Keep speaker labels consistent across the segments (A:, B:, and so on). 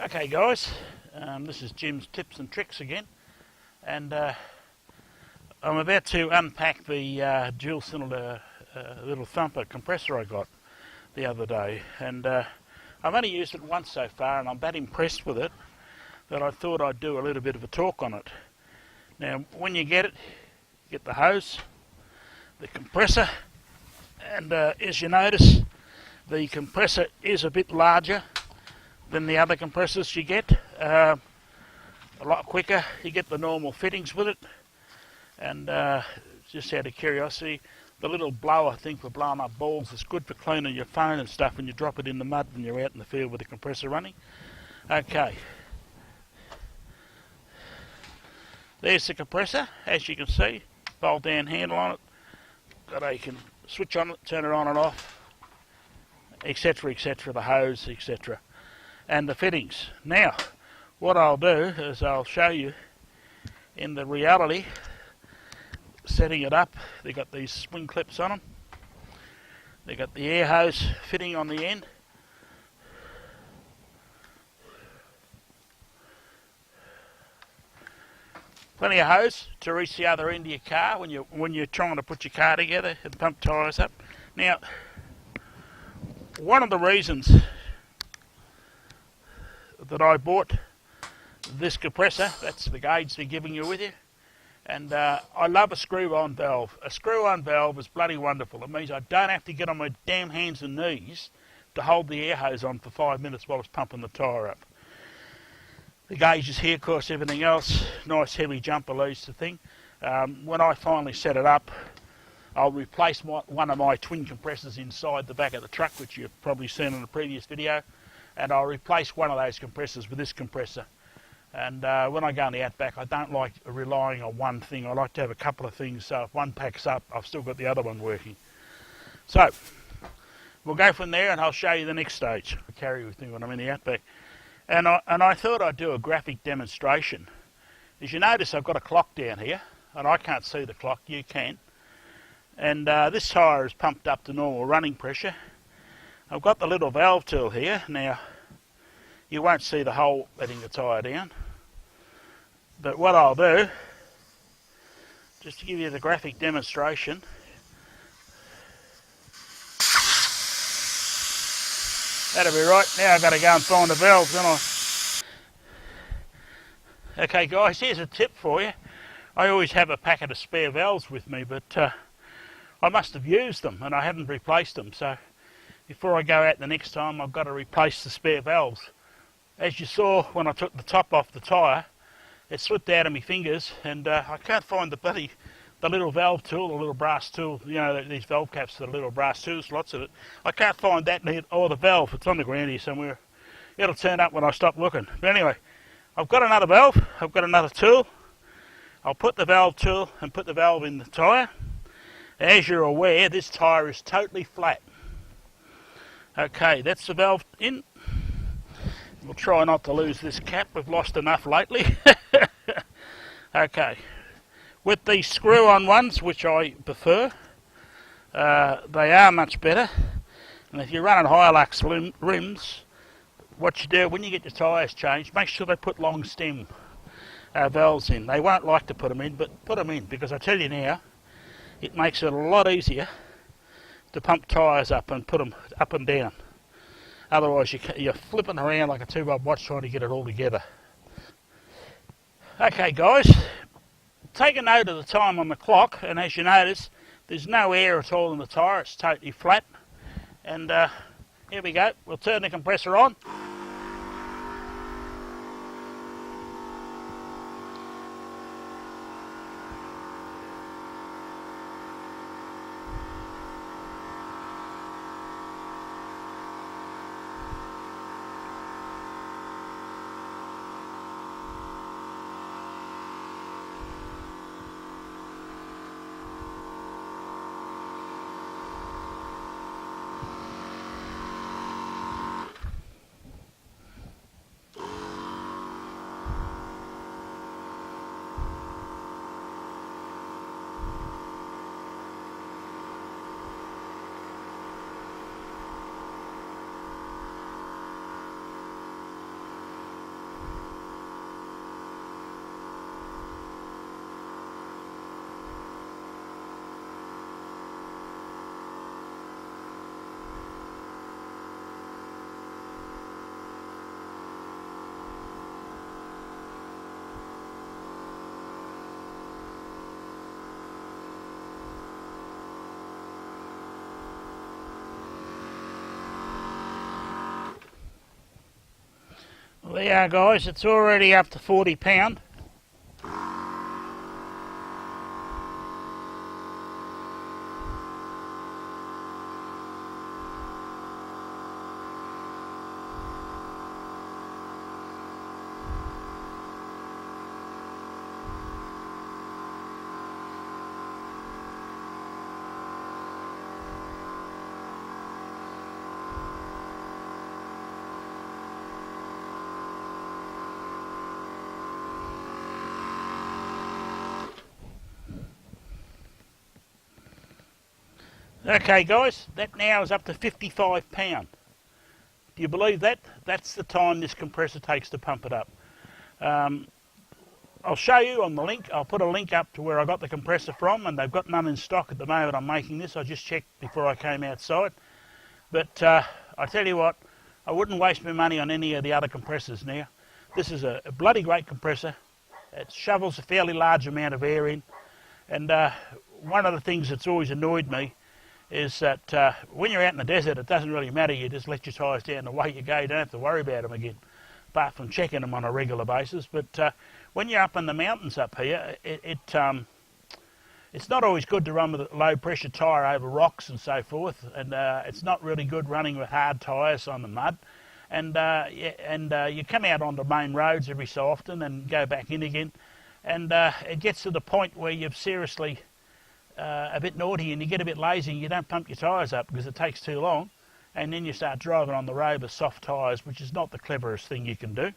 A: Okay guys, this is Jim's Tips and Tricks again, and I'm about to unpack the dual cylinder little Thumper compressor I got the other day, and I've only used it once so far and I'm that impressed with it that I thought I'd do a little bit of a talk on it. Now when you get it, you get the hose, the compressor, and as you notice the compressor is a bit larger than the other compressors you get, a lot quicker. You get the normal fittings with it, and just out of curiosity, the little blower thing for blowing up balls is good for cleaning your phone and stuff when you drop it in the mud when you're out in the field with the compressor running. Okay, there's the compressor, as you can see, fold down handle on it, you can switch on it, turn it on and off, etc, etc, the hose, etc, and the fittings. Now what I'll do is I'll show you in the reality setting it up. They've got these spring clips on them, they've got the air hose fitting on the end, plenty of hose to reach the other end of your car when you're trying to put your car together and pump tyres up. Now one of the reasons that I bought this compressor, that's the gauge they're giving you with you, and I love a screw-on valve. A screw-on valve is bloody wonderful. It means I don't have to get on my damn hands and knees to hold the air hose on for 5 minutes while it's pumping the tyre up. The gauge is here, of course, everything else, nice heavy jumper leads the thing. When I finally set it up, I'll replace one of my twin compressors inside the back of the truck, which you've probably seen in a previous video, and I'll replace one of those compressors with this compressor. And when I go in the outback, I don't like relying on one thing. I like to have a couple of things, so if one packs up, I've still got the other one working. So we'll go from there and I'll show you the next stage. I carry with me when I'm in the outback. And I thought I'd do a graphic demonstration. As you notice, I've got a clock down here, and I can't see the clock, you can. And this tyre is pumped up to normal running pressure. I've got the little valve tool here. Now, you won't see the hole letting the tyre down, but what I'll do, just to give you the graphic demonstration, that'll be right. Now I've got to go and find the valve, don't I? Okay guys, here's a tip for you. I always have a packet of spare valves with me, but I must have used them and I haven't replaced them, so before I go out the next time I've got to replace the spare valves. As you saw when I took the top off the tyre, it slipped out of my fingers, and I can't find the little valve tool, the little brass tool, you know, these valve caps, the little brass tools, lots of it. I can't find that or the valve. It's on the ground here somewhere. It'll turn up when I stop looking. But anyway, I've got another valve, I've got another tool. I'll put the valve tool and put the valve in the tyre. As you're aware, this tyre is totally flat. Okay, that's the valve in. We'll try not to lose this cap, we've lost enough lately. Okay, with these screw-on ones, which I prefer, they are much better. And if you're running Hilux rims, what you do when you get your tyres changed, make sure they put long stem valves in. They won't like to put them in, but put them in, because I tell you now, it makes it a lot easier to pump tyres up and put them up and down. Otherwise you're flipping around like a 2-bob watch trying to get it all together. Okay guys, take a note of the time on the clock, and as you notice there's no air at all in the tyre, it's totally flat. And here we go, we'll turn the compressor on. Well, there you are, guys, it's already up to 40 pound. Okay guys, that now is up to 55 pound. Do you believe that? That's the time this compressor takes to pump it up. I'll show you on the link. I'll put a link up to where I got the compressor from, and they've got none in stock at the moment I'm making this. I just checked before I came outside. But I tell you what, I wouldn't waste my money on any of the other compressors now. This is a bloody great compressor. It shovels a fairly large amount of air in. And one of the things that's always annoyed me is that when you're out in the desert, it doesn't really matter. You just let your tyres down and away you go. You don't have to worry about them again, apart from checking them on a regular basis. But when you're up in the mountains up here, it's not always good to run with a low pressure tyre over rocks and so forth, and it's not really good running with hard tyres on the mud. And you come out onto main roads every so often and go back in again, and it gets to the point where you've seriously a bit naughty and you get a bit lazy and you don't pump your tyres up because it takes too long, and then you start driving on the road with soft tyres, which is not the cleverest thing you can do.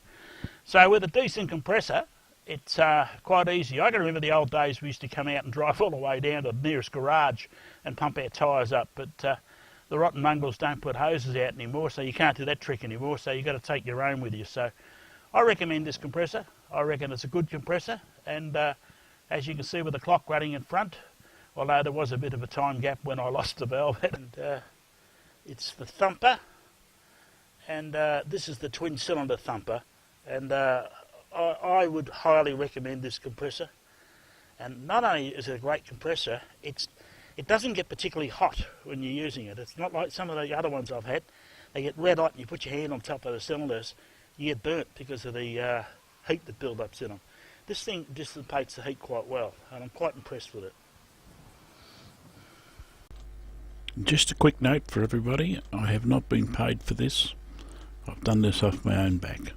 A: So with a decent compressor, it's quite easy. I can remember the old days we used to come out and drive all the way down to the nearest garage and pump our tyres up, but the rotten mongrels don't put hoses out anymore, so you can't do that trick anymore, so you've got to take your own with you. So I recommend this compressor. I reckon it's a good compressor, and as you can see with the clock running in front, although there was a bit of a time gap when I lost the valve, and it's the Thumper, and this is the twin cylinder Thumper, and I would highly recommend this compressor. And not only is it a great compressor, it doesn't get particularly hot when you're using it. It's not like some of the other ones I've had. They get red hot and you put your hand on top of the cylinders, you get burnt because of the heat that build-ups in them. This thing dissipates the heat quite well, and I'm quite impressed with it.
B: Just a quick note for everybody, I have not been paid for this. I've done this off my own back.